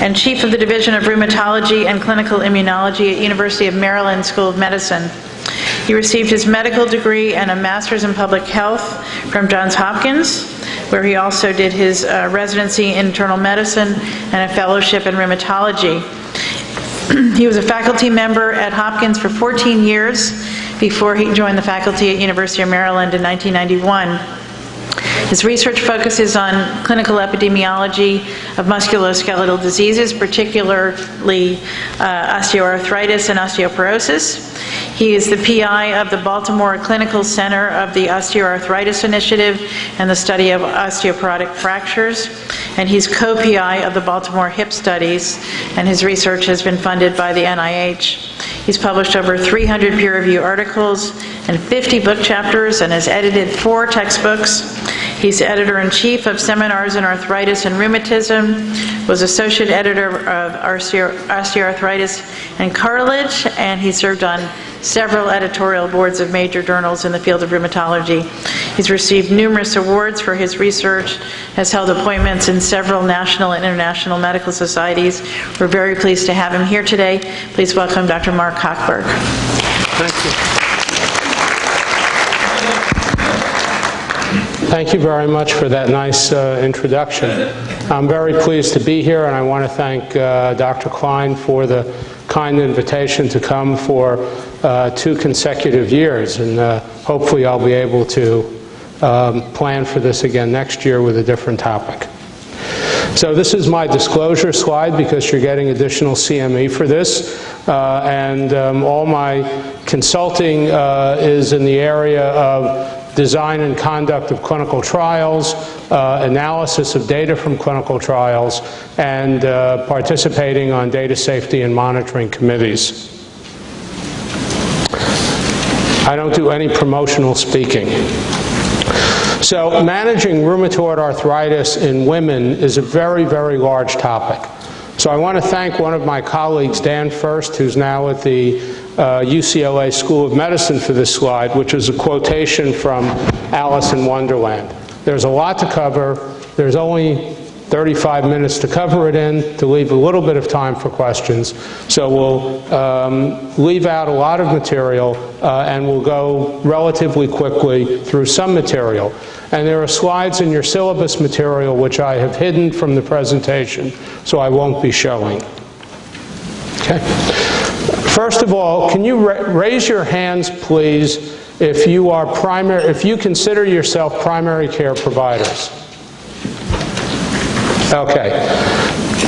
and Chief of the Division of Rheumatology and Clinical Immunology at University of Maryland School of Medicine. He received his medical degree and a master's in public health from Johns Hopkins, where he also did his residency in internal medicine and a fellowship in rheumatology. He was a faculty member at Hopkins for 14 years before he joined the faculty at University of Maryland in 1991. His research focuses on clinical epidemiology of musculoskeletal diseases, particularly osteoarthritis and osteoporosis. He is the PI of the Baltimore Clinical Center of the Osteoarthritis Initiative and the study of osteoporotic fractures, and he's co-PI of the Baltimore Hip Studies, and his research has been funded by the NIH. He's published over 300 peer-reviewed articles and 50 book chapters and has edited 4 textbooks. He's editor-in-chief of Seminars in Arthritis and Rheumatism, was associate editor of Osteoarthritis and Cartilage, and he served on several editorial boards of major journals in the field of rheumatology. He's received numerous awards for his research, has held appointments in several national and international medical societies. We're very pleased to have him here today. Please welcome Dr. Mark Hochberg. Thank you. Thank you very much for that nice introduction. I'm very pleased to be here, and I want to thank Dr. Klein for the kind invitation to come for 2 consecutive years, and hopefully I'll be able to plan for this again next year with a different topic. So this is my disclosure slide because you're getting additional CME for this, and all my consulting is in the area of design and conduct of clinical trials, analysis of data from clinical trials, and participating on data safety and monitoring committees. I don't do any promotional speaking. So managing rheumatoid arthritis in women is a very, very large topic. So I want to thank one of my colleagues, Dan First, who's now at the UCLA School of Medicine for this slide, which is a quotation from Alice in Wonderland. There's a lot to cover. There's only 35 minutes to cover it in, to leave a little bit of time for questions. So we'll leave out a lot of material, and we'll go relatively quickly through some material. And there are slides in your syllabus material which I have hidden from the presentation, so I won't be showing. Okay. First of all, can you raise your hands, please, if you are if you consider yourself primary care providers? Okay.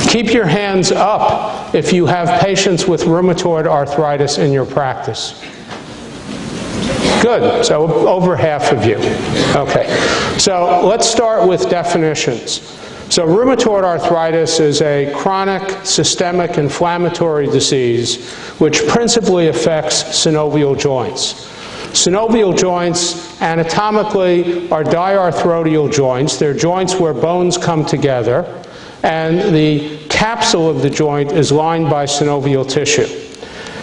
Keep your hands up if you have patients with rheumatoid arthritis in your practice. Good. So over half of you. Okay. So let's start with definitions. So rheumatoid arthritis is a chronic systemic inflammatory disease which principally affects synovial joints. Synovial joints anatomically are diarthrodial joints. They're joints where bones come together, and the capsule of the joint is lined by synovial tissue.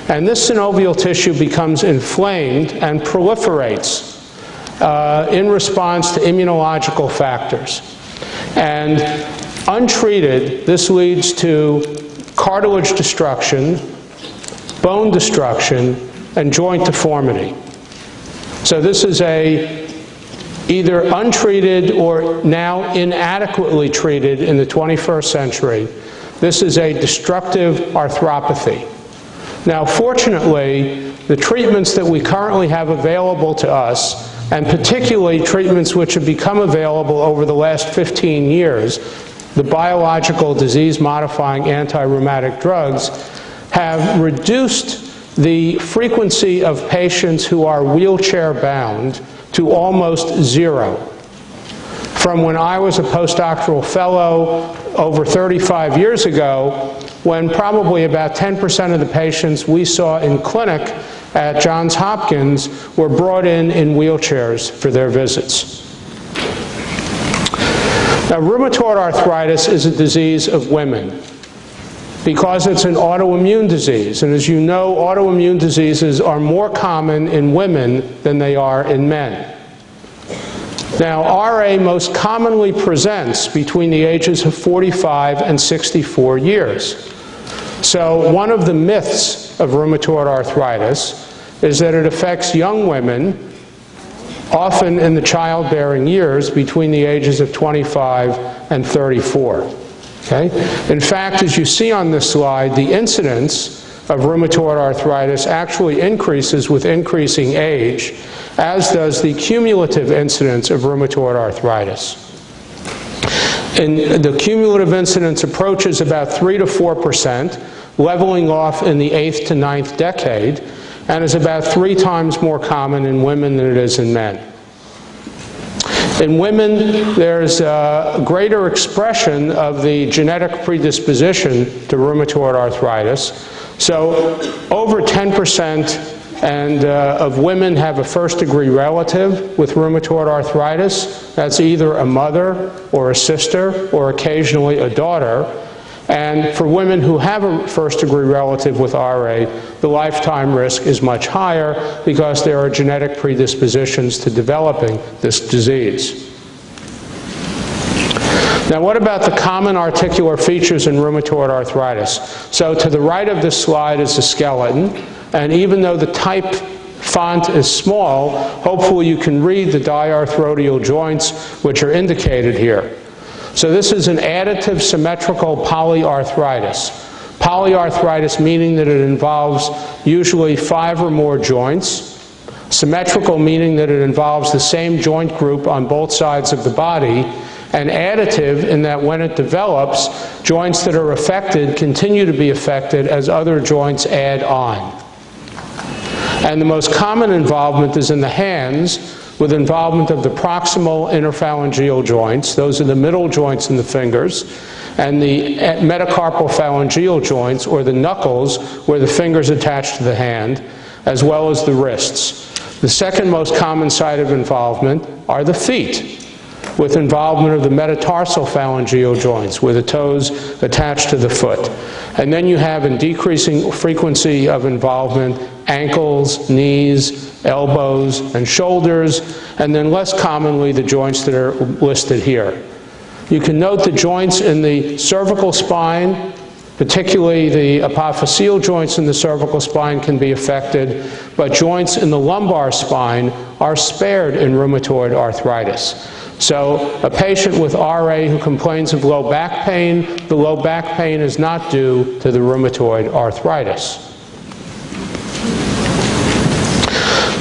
And this synovial tissue becomes inflamed and proliferates in response to immunological factors. And untreated, this leads to cartilage destruction, bone destruction, and joint deformity. So this is either untreated or now inadequately treated in the 21st century. This is a destructive arthropathy. Now, fortunately, the treatments that we currently have available to us, and particularly treatments which have become available over the last 15 years, the biological disease-modifying anti-rheumatic drugs, have reduced the frequency of patients who are wheelchair-bound to almost 0. From when I was a postdoctoral fellow over 35 years ago, when probably about 10% of the patients we saw in clinic at Johns Hopkins were brought in wheelchairs for their visits. Now, rheumatoid arthritis is a disease of women because it's an autoimmune disease. And as you know, autoimmune diseases are more common in women than they are in men. Now, RA most commonly presents between the ages of 45 and 64 years. So one of the myths of rheumatoid arthritis is that it affects young women, often in the childbearing years, between the ages of 25 and 34. Okay? In fact, as you see on this slide, the incidence of rheumatoid arthritis actually increases with increasing age, as does the cumulative incidence of rheumatoid arthritis. And the cumulative incidence approaches about 3 to 4%, leveling off in the 8th to 9th decade, and is about 3 times more common in women than it is in men. In women, there's a greater expression of the genetic predisposition to rheumatoid arthritis. So over 10% of women have a first-degree relative with rheumatoid arthritis. That's either a mother or a sister or occasionally a daughter. And for women who have a first-degree relative with RA, the lifetime risk is much higher because there are genetic predispositions to developing this disease. Now, what about the common articular features in rheumatoid arthritis? So to the right of this slide is the skeleton, and even though the type font is small, hopefully you can read the diarthrodial joints which are indicated here. So this is an additive symmetrical polyarthritis. Polyarthritis meaning that it involves usually 5 or more joints. Symmetrical meaning that it involves the same joint group on both sides of the body. And additive in that when it develops, joints that are affected continue to be affected as other joints add on. And the most common involvement is in the hands, with involvement of the proximal interphalangeal joints. Those are the middle joints in the fingers, and the metacarpal phalangeal joints, or the knuckles, where the fingers attach to the hand, as well as the wrists. The second most common site of involvement are the feet, with involvement of the metatarsal phalangeal joints, where the toes attach to the foot. And then you have, in decreasing frequency of involvement, ankles, knees, elbows, and shoulders, and then less commonly the joints that are listed here. You can note the joints in the cervical spine, particularly the apophyseal joints in the cervical spine can be affected, but joints in the lumbar spine are spared in rheumatoid arthritis. So a patient with RA who complains of low back pain, the low back pain is not due to the rheumatoid arthritis.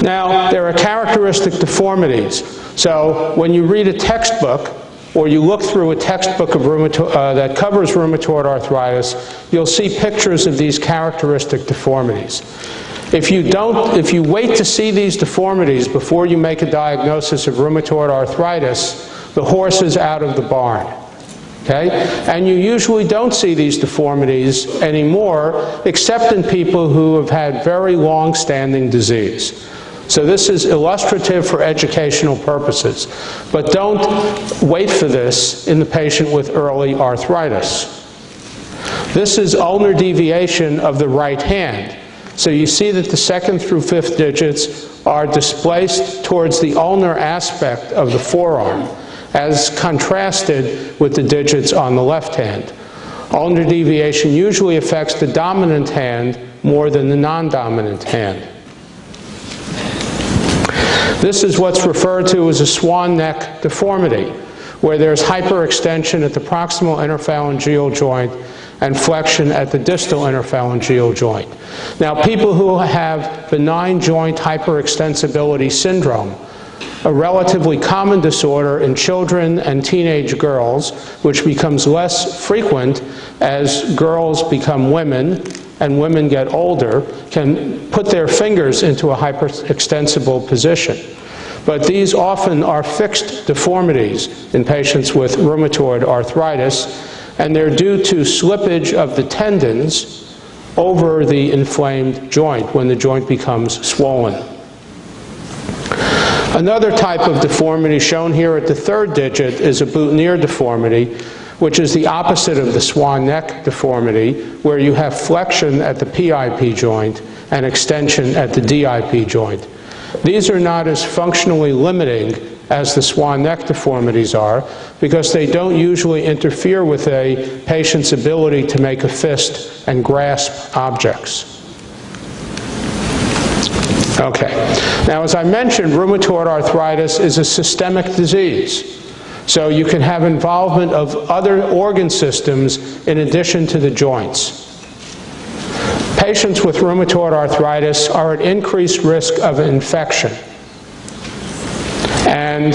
Now, there are characteristic deformities. So when you read a textbook, or you look through a textbook of that covers rheumatoid arthritis, you'll see pictures of these characteristic deformities. If you wait to see these deformities before you make a diagnosis of rheumatoid arthritis, the horse is out of the barn. Okay? And you usually don't see these deformities anymore, except in people who have had very long-standing disease. So this is illustrative for educational purposes. But don't wait for this in the patient with early arthritis. This is ulnar deviation of the right hand. So you see that the 2nd through 5th digits are displaced towards the ulnar aspect of the forearm, as contrasted with the digits on the left hand. Ulnar deviation usually affects the dominant hand more than the non-dominant hand. This is what's referred to as a swan neck deformity, where there's hyperextension at the proximal interphalangeal joint and flexion at the distal interphalangeal joint. Now, people who have benign joint hyperextensibility syndrome, a relatively common disorder in children and teenage girls, which becomes less frequent as girls become women and women get older, can put their fingers into a hyperextensible position. But these often are fixed deformities in patients with rheumatoid arthritis, and they're due to slippage of the tendons over the inflamed joint when the joint becomes swollen. Another type of deformity shown here at the 3rd digit is a boutonniere deformity, which is the opposite of the swan neck deformity, where you have flexion at the PIP joint and extension at the DIP joint. These are not as functionally limiting as the swan neck deformities are, because they don't usually interfere with a patient's ability to make a fist and grasp objects. Okay. Now, as I mentioned, rheumatoid arthritis is a systemic disease. So you can have involvement of other organ systems in addition to the joints. Patients with rheumatoid arthritis are at increased risk of infection. And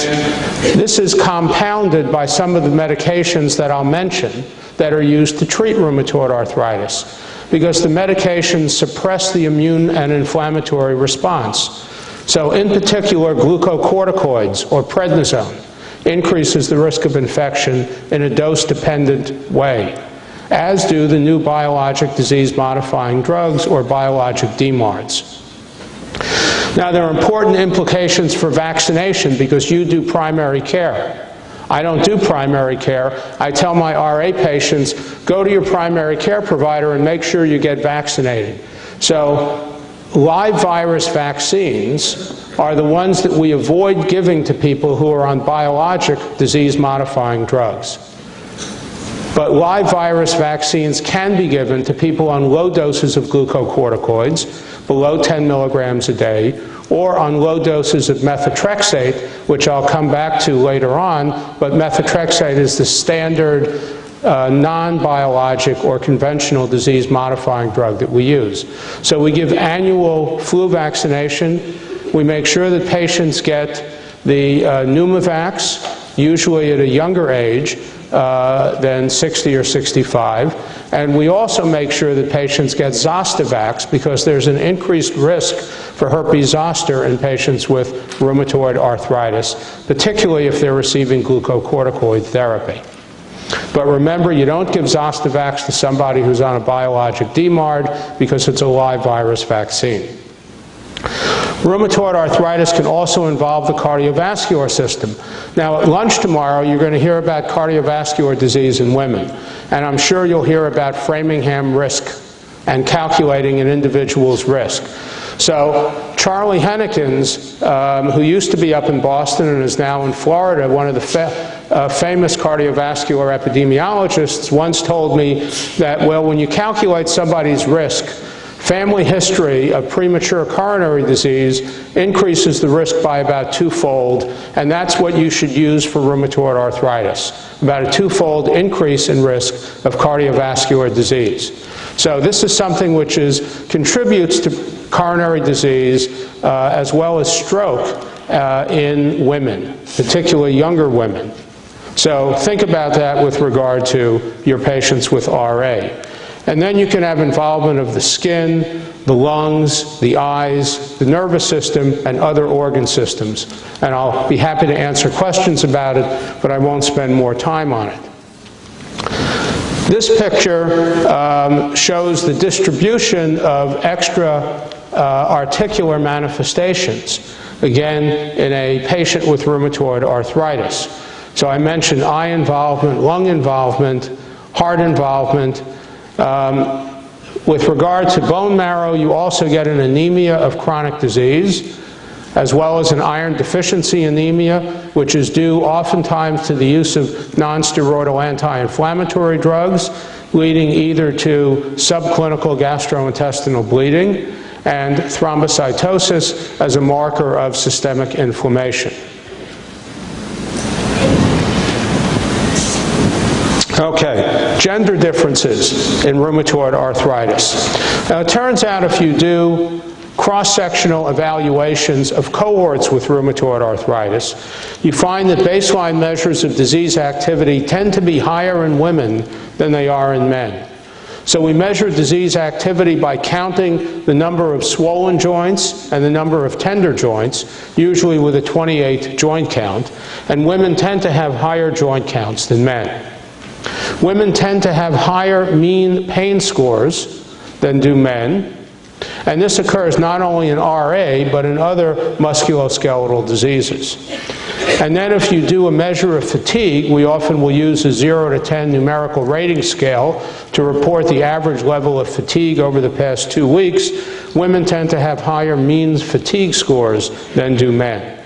this is compounded by some of the medications that I'll mention that are used to treat rheumatoid arthritis, because the medications suppress the immune and inflammatory response. So in particular, glucocorticoids or prednisone increases the risk of infection in a dose-dependent way, as do the new biologic disease-modifying drugs or biologic DMARDs. Now, there are important implications for vaccination because you do primary care. I don't do primary care. I tell my RA patients, go to your primary care provider and make sure you get vaccinated. So live virus vaccines are the ones that we avoid giving to people who are on biologic disease-modifying drugs. But live virus vaccines can be given to people on low doses of glucocorticoids, below 10 milligrams a day, or on low doses of methotrexate, which I'll come back to later on, but methotrexate is the standard non-biologic or conventional disease-modifying drug that we use. So we give annual flu vaccination. We make sure that patients get the Pneumovax, usually at a younger age than 60 or 65. And we also make sure that patients get Zostavax because there's an increased risk for herpes zoster in patients with rheumatoid arthritis, particularly if they're receiving glucocorticoid therapy. But remember, you don't give Zostavax to somebody who's on a biologic DMARD because it's a live virus vaccine. Rheumatoid arthritis can also involve the cardiovascular system. Now, at lunch tomorrow, you're going to hear about cardiovascular disease in women. And I'm sure you'll hear about Framingham risk and calculating an individual's risk. So Charlie Hennekins, who used to be up in Boston and is now in Florida, one of the famous cardiovascular epidemiologists, once told me that, well, when you calculate somebody's risk, family history of premature coronary disease increases the risk by about twofold, and that's what you should use for rheumatoid arthritis, about a twofold increase in risk of cardiovascular disease. So this is something which contributes to coronary disease as well as stroke in women, particularly younger women. So think about that with regard to your patients with RA. And then you can have involvement of the skin, the lungs, the eyes, the nervous system, and other organ systems. And I'll be happy to answer questions about it, but I won't spend more time on it. This picture shows the distribution of extra articular manifestations, again, in a patient with rheumatoid arthritis. So I mentioned eye involvement, lung involvement, heart involvement. With regard to bone marrow, you also get an anemia of chronic disease, as well as an iron deficiency anemia, which is due oftentimes to the use of non-steroidal anti-inflammatory drugs, leading either to subclinical gastrointestinal bleeding and thrombocytosis as a marker of systemic inflammation. Okay, gender differences in rheumatoid arthritis. Now, it turns out if you do cross-sectional evaluations of cohorts with rheumatoid arthritis, you find that baseline measures of disease activity tend to be higher in women than they are in men. So we measure disease activity by counting the number of swollen joints and the number of tender joints, usually with a 28 joint count, and women tend to have higher joint counts than men. Women tend to have higher mean pain scores than do men, and this occurs not only in RA, but in other musculoskeletal diseases. And then if you do a measure of fatigue, we often will use a 0 to 10 numerical rating scale to report the average level of fatigue over the past 2 weeks. Women tend to have higher mean fatigue scores than do men.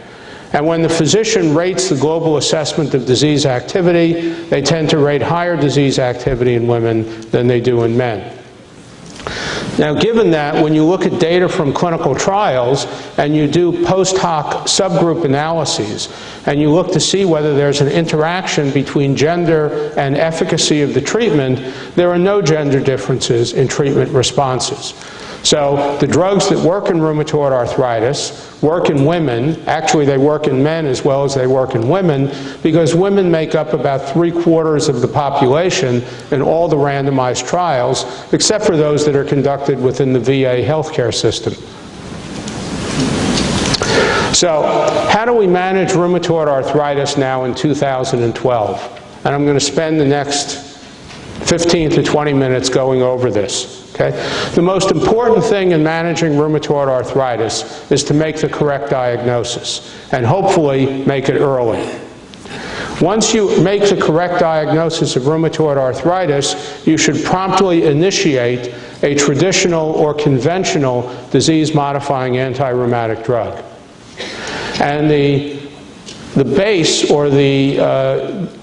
And when the physician rates the global assessment of disease activity, they tend to rate higher disease activity in women than they do in men. Now, given that, when you look at data from clinical trials and you do post hoc subgroup analyses and you look to see whether there's an interaction between gender and efficacy of the treatment, there are no gender differences in treatment responses. So the drugs that work in rheumatoid arthritis work in women. Actually, they work in men as well as they work in women, because women make up about 3/4 of the population in all the randomized trials, except for those that are conducted within the VA healthcare system. So how do we manage rheumatoid arthritis now in 2012? And I'm going to spend the next 15 to 20 minutes going over this. Okay? The most important thing in managing rheumatoid arthritis is to make the correct diagnosis, and hopefully make it early. Once you make the correct diagnosis of rheumatoid arthritis, you should promptly initiate a traditional or conventional disease-modifying anti-rheumatic drug. And the base, or the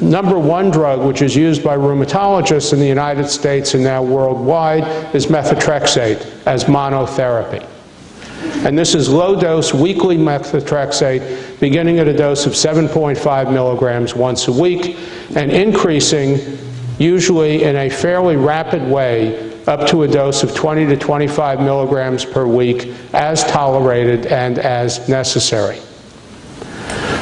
#1 drug which is used by rheumatologists in the United States and now worldwide, is methotrexate as monotherapy. And this is low-dose weekly methotrexate, beginning at a dose of 7.5 milligrams once a week, and increasing, usually in a fairly rapid way, up to a dose of 20 to 25 milligrams per week, as tolerated and as necessary.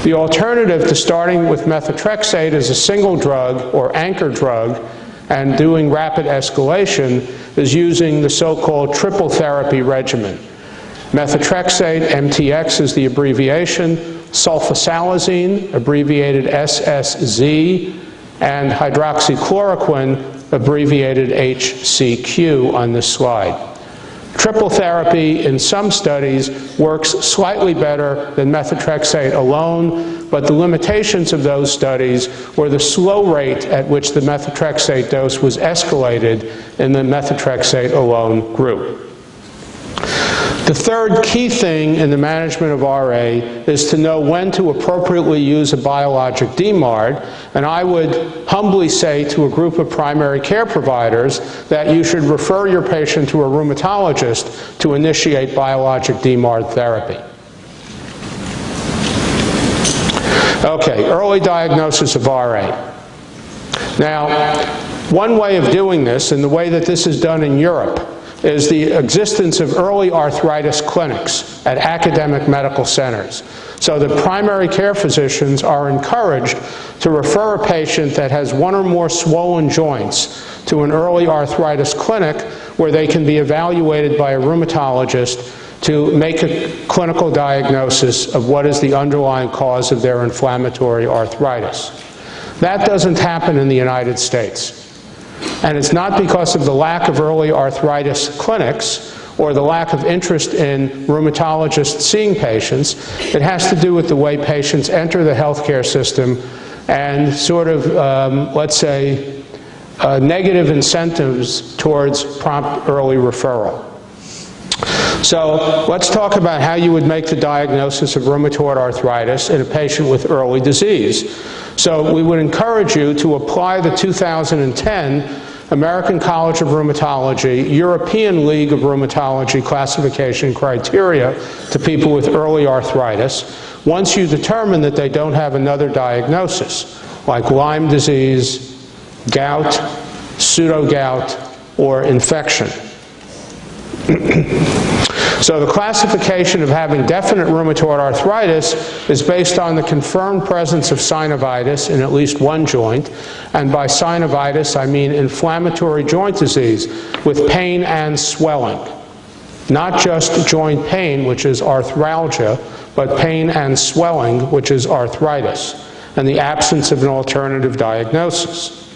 The alternative to starting with methotrexate as a single drug or anchor drug and doing rapid escalation is using the so-called triple therapy regimen. Methotrexate, MTX is the abbreviation, sulfasalazine, abbreviated SSZ, and hydroxychloroquine, abbreviated HCQ on this slide. Triple therapy in some studies works slightly better than methotrexate alone, but the limitations of those studies were the slow rate at which the methotrexate dose was escalated in the methotrexate alone group. The third key thing in the management of RA is to know when to appropriately use a biologic DMARD, and I would humbly say to a group of primary care providers that you should refer your patient to a rheumatologist to initiate biologic DMARD therapy. Okay, early diagnosis of RA. Now, one way of doing this, and the way that this is done in Europe, is the existence of early arthritis clinics at academic medical centers. So the primary care physicians are encouraged to refer a patient that has one or more swollen joints to an early arthritis clinic where they can be evaluated by a rheumatologist to make a clinical diagnosis of what is the underlying cause of their inflammatory arthritis. That doesn't happen in the United States. And it's not because of the lack of early arthritis clinics or the lack of interest in rheumatologists seeing patients. It has to do with the way patients enter the healthcare system and sort of, let's say, negative incentives towards prompt early referral. So let's talk about how you would make the diagnosis of rheumatoid arthritis in a patient with early disease. So we would encourage you to apply the 2010 American College of Rheumatology, European League of Rheumatology classification criteria to people with early arthritis once you determine that they don't have another diagnosis, like Lyme disease, gout, pseudo-gout, or infection. So the classification of having definite rheumatoid arthritis is based on the confirmed presence of synovitis in at least one joint, and by synovitis I mean inflammatory joint disease with pain and swelling. Not just joint pain, which is arthralgia, but pain and swelling, which is arthritis, and the absence of an alternative diagnosis.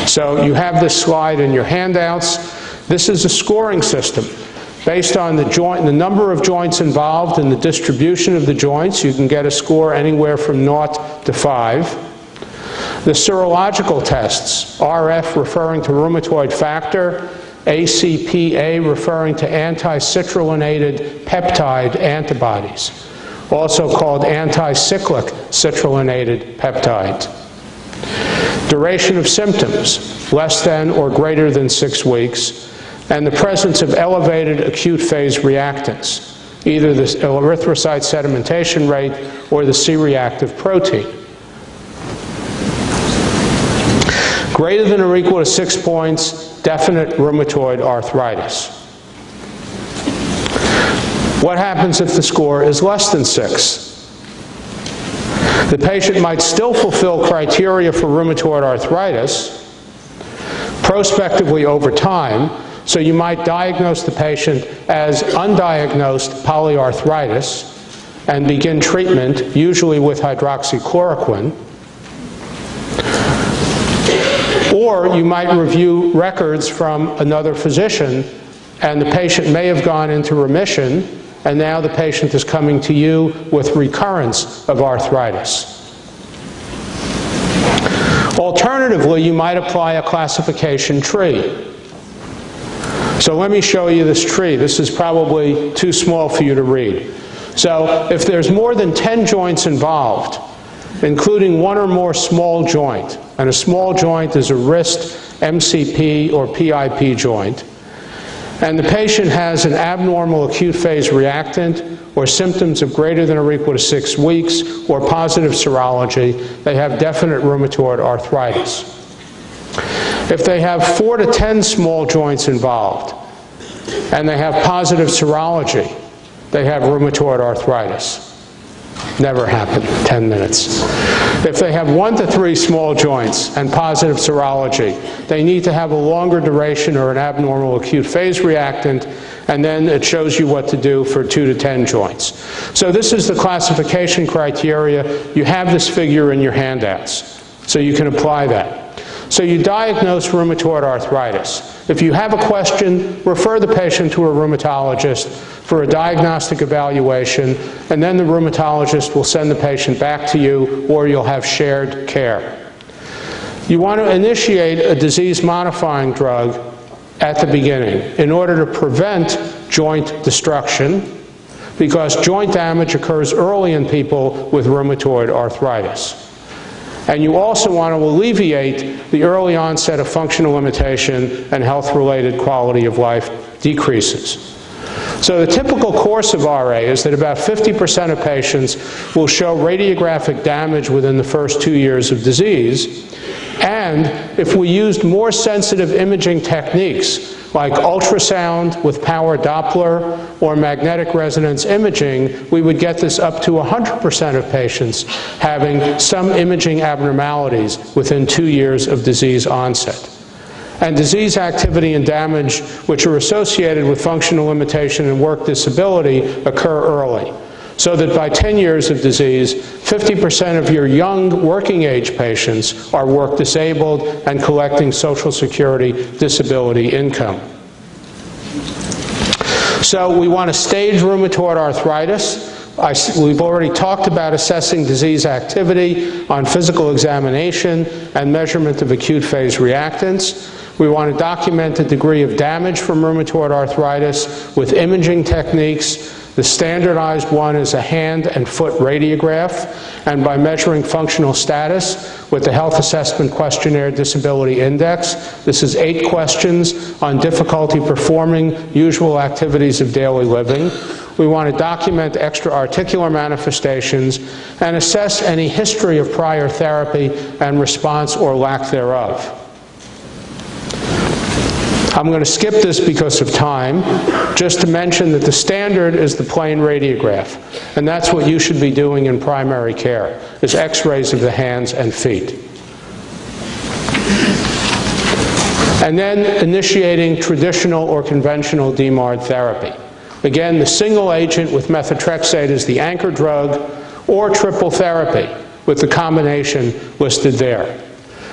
So you have this slide in your handouts. This is a scoring system. Based on the number of joints involved and the distribution of the joints, you can get a score anywhere from 0 to 5. The serological tests, RF referring to rheumatoid factor, ACPA referring to anti-citrullonated peptide antibodies, also called anti-cyclic citrullonated peptides. Duration of symptoms, less than or greater than 6 weeks, and the presence of elevated acute phase reactants, either the erythrocyte sedimentation rate or the C-reactive protein. Greater than or equal to 6 points, definite rheumatoid arthritis. What happens if the score is less than 6? The patient might still fulfill criteria for rheumatoid arthritis prospectively over time, so you might diagnose the patient as undiagnosed polyarthritis and begin treatment, usually with hydroxychloroquine. Or you might review records from another physician, and the patient may have gone into remission, and now the patient is coming to you with recurrence of arthritis. Alternatively, you might apply a classification tree. So let me show you this tree. This is probably too small for you to read. So if there's more than 10 joints involved, including one or more small joint, and a small joint is a wrist, MCP, or PIP joint, and the patient has an abnormal acute phase reactant or symptoms of greater than or equal to 6 weeks or positive serology, they have definite rheumatoid arthritis. If they have 4 to 10 small joints involved and they have positive serology, they have rheumatoid arthritis. Never happened, 10 minutes. If they have 1 to 3 small joints and positive serology, they need to have a longer duration or an abnormal acute phase reactant, and then it shows you what to do for 2 to 10 joints. So this is the classification criteria. You have this figure in your handouts, so you can apply that. So you diagnose rheumatoid arthritis. If you have a question, refer the patient to a rheumatologist for a diagnostic evaluation, and then the rheumatologist will send the patient back to you, or you'll have shared care. You want to initiate a disease-modifying drug at the beginning in order to prevent joint destruction, because joint damage occurs early in people with rheumatoid arthritis. And you also want to alleviate the early onset of functional limitation and health-related quality of life decreases. So the typical course of RA is that about 50% of patients will show radiographic damage within the first 2 years of disease. And if we used more sensitive imaging techniques, like ultrasound with power Doppler or magnetic resonance imaging, we would get this up to 100% of patients having some imaging abnormalities within 2 years of disease onset. And disease activity and damage which are associated with functional limitation and work disability occur early, so that by 10 years of disease, 50% of your young working age patients are work disabled and collecting Social Security disability income. So we want to stage rheumatoid arthritis. We've already talked about assessing disease activity on physical examination and measurement of acute phase reactants. We want to document the degree of damage from rheumatoid arthritis with imaging techniques. The standardized one is a hand and foot radiograph, and by measuring functional status with the Health Assessment Questionnaire Disability Index. This is 8 questions on difficulty performing usual activities of daily living. We want to document extra-articular manifestations and assess any history of prior therapy and response or lack thereof. I'm going to skip this because of time, just to mention that the standard is the plain radiograph, and that's what you should be doing in primary care, is x-rays of the hands and feet. And then initiating traditional or conventional DMARD therapy. Again, the single agent with methotrexate is the anchor drug, or triple therapy with the combination listed there.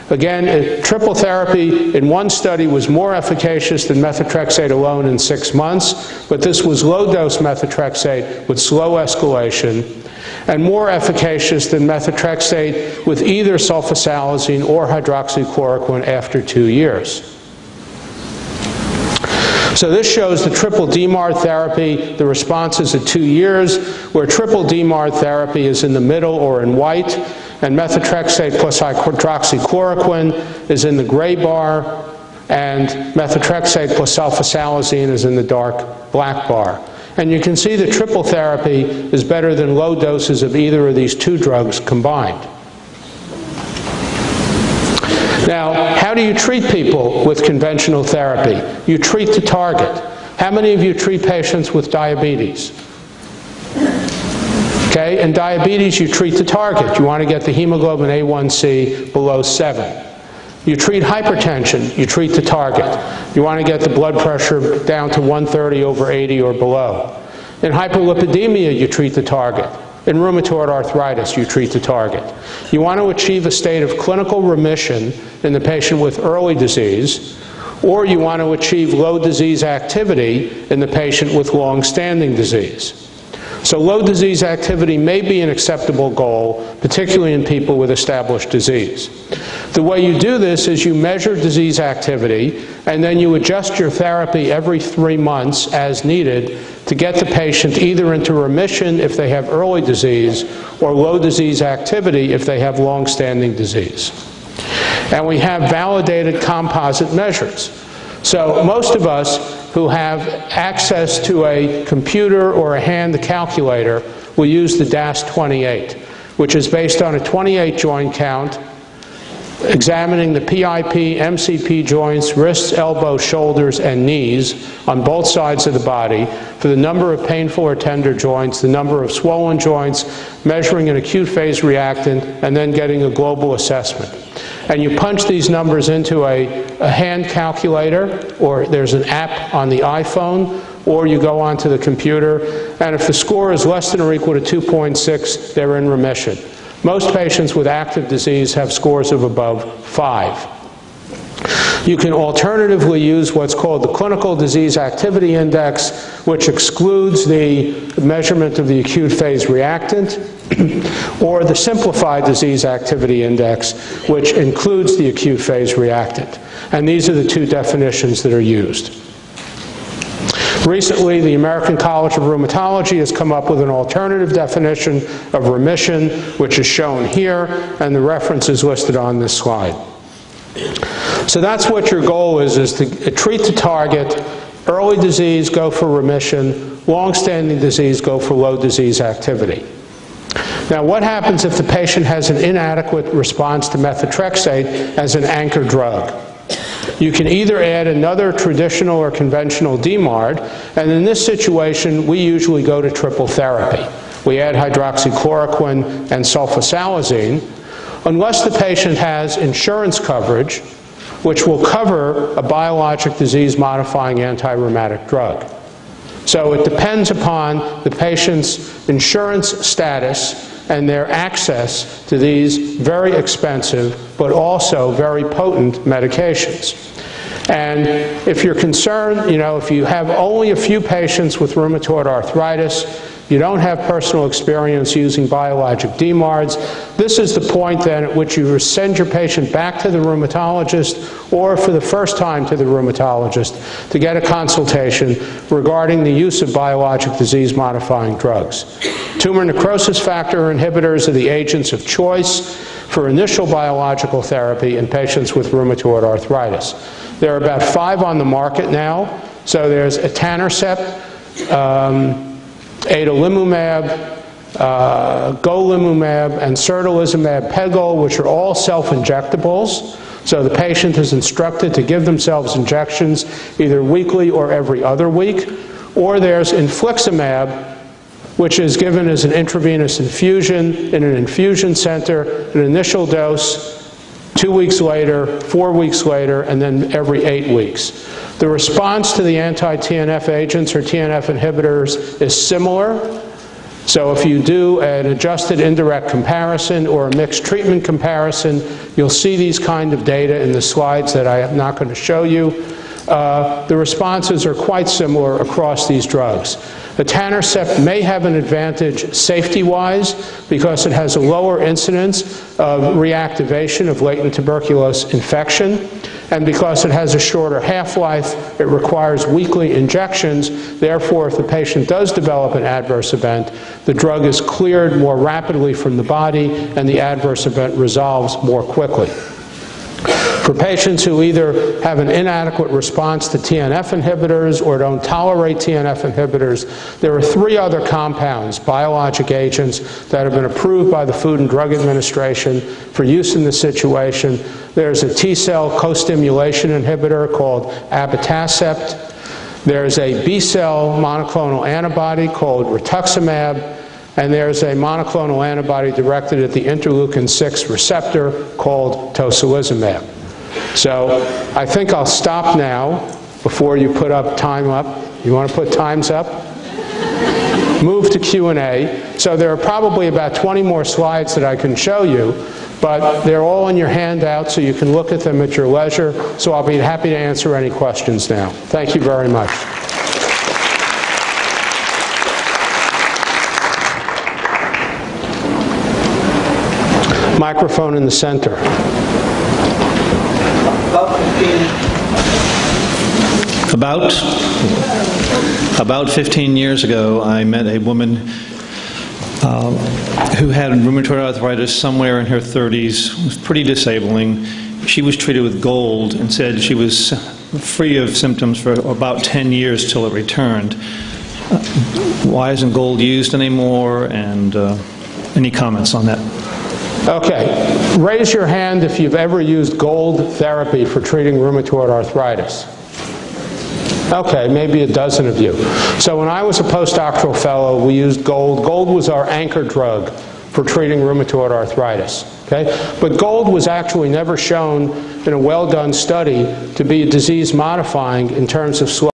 Again, triple therapy in one study was more efficacious than methotrexate alone in 6 months, but this was low-dose methotrexate with slow escalation, and more efficacious than methotrexate with either sulfasalazine or hydroxychloroquine after 2 years. So this shows the triple DMARD therapy, the responses at 2 years, where triple DMARD therapy is in the middle or in white, and methotrexate plus hydroxychloroquine is in the gray bar, and methotrexate plus sulfasalazine is in the dark black bar. And you can see that triple therapy is better than low doses of either of these two drugs combined. Now, how do you treat people with conventional therapy? You treat to target. How many of you treat patients with diabetes? Okay, in diabetes you treat to target. You want to get the hemoglobin A1C below 7. You treat hypertension, you treat to target. You want to get the blood pressure down to 130/80 or below. In hyperlipidemia, you treat the target. In rheumatoid arthritis, you treat the target. You want to achieve a state of clinical remission in the patient with early disease, or you want to achieve low disease activity in the patient with long-standing disease. So low disease activity may be an acceptable goal, particularly in people with established disease. The way you do this is you measure disease activity, and then you adjust your therapy every 3 months as needed to get the patient either into remission if they have early disease, or low disease activity if they have long-standing disease. And we have validated composite measures. So most of us who have access to a computer or a hand calculator will use the DAS-28, which is based on a 28 joint count, examining the PIP, MCP joints, wrists, elbows, shoulders, and knees on both sides of the body for the number of painful or tender joints, the number of swollen joints, measuring an acute phase reactant, and then getting a global assessment. And you punch these numbers into a hand calculator, or there's an app on the iPhone, or you go onto the computer, and if the score is less than or equal to 2.6, they're in remission. Most patients with active disease have scores of above 5. You can alternatively use what's called the Clinical Disease Activity Index, which excludes the measurement of the acute phase reactant, or the Simplified Disease Activity Index, which includes the acute phase reactant. And these are the two definitions that are used. Recently, the American College of Rheumatology has come up with an alternative definition of remission, which is shown here, and the reference is listed on this slide. So that's what your goal is to treat to target, early disease, go for remission, long-standing disease, go for low disease activity. Now, what happens if the patient has an inadequate response to methotrexate as an anchor drug? You can either add another traditional or conventional DMARD, and in this situation, we usually go to triple therapy. We add hydroxychloroquine and sulfasalazine, unless the patient has insurance coverage, which will cover a biologic disease-modifying anti-rheumatic drug. So it depends upon the patient's insurance status and their access to these very expensive but also very potent medications. And if you're concerned, if you have only a few patients with rheumatoid arthritis, you don't have personal experience using biologic DMARDs, this is the point then at which you send your patient back to the rheumatologist, or for the first time to the rheumatologist, to get a consultation regarding the use of biologic disease-modifying drugs. Tumor necrosis factor inhibitors are the agents of choice for initial biological therapy in patients with rheumatoid arthritis. There are about 5 on the market now. So there's etanercept, adalimumab, golimumab, and certolizumab pegol, which are all self-injectables. So the patient is instructed to give themselves injections either weekly or every other week. Or there's infliximab, which is given as an intravenous infusion in an infusion center, an initial dose, 2 weeks later, 4 weeks later, and then every 8 weeks. The response to the anti-TNF agents or TNF inhibitors is similar. So if you do an adjusted indirect comparison or a mixed treatment comparison, you'll see these kind of data in the slides that I am not going to show you. The responses are quite similar across these drugs. Etanercept may have an advantage safety-wise because it has a lower incidence of reactivation of latent tuberculous infection, and because it has a shorter half-life, it requires weekly injections. Therefore, if the patient does develop an adverse event, the drug is cleared more rapidly from the body and the adverse event resolves more quickly. For patients who either have an inadequate response to TNF inhibitors or don't tolerate TNF inhibitors, there are 3 other compounds, biologic agents, that have been approved by the Food and Drug Administration for use in this situation. There's a T-cell co-stimulation inhibitor called abatacept. There's a B-cell monoclonal antibody called rituximab. And there's a monoclonal antibody directed at the interleukin-6 receptor called tocilizumab. So I think I'll stop now before you put up time up. You want to put times up? Move to Q&A. So there are probably about 20 more slides that I can show you, but they're all in your handout so you can look at them at your leisure. So I'll be happy to answer any questions now. Thank you very much. Microphone in the center. About 15 years ago, I met a woman who had rheumatoid arthritis somewhere in her 30s. It was pretty disabling. She was treated with gold and said she was free of symptoms for about 10 years till it returned. Why isn't gold used anymore? And any comments on that? Okay. Raise your hand if you've ever used gold therapy for treating rheumatoid arthritis. Okay, maybe a dozen of you. So when I was a postdoctoral fellow, we used gold. Gold was our anchor drug for treating rheumatoid arthritis. Okay? But gold was actually never shown in a well-done study to be disease-modifying in terms of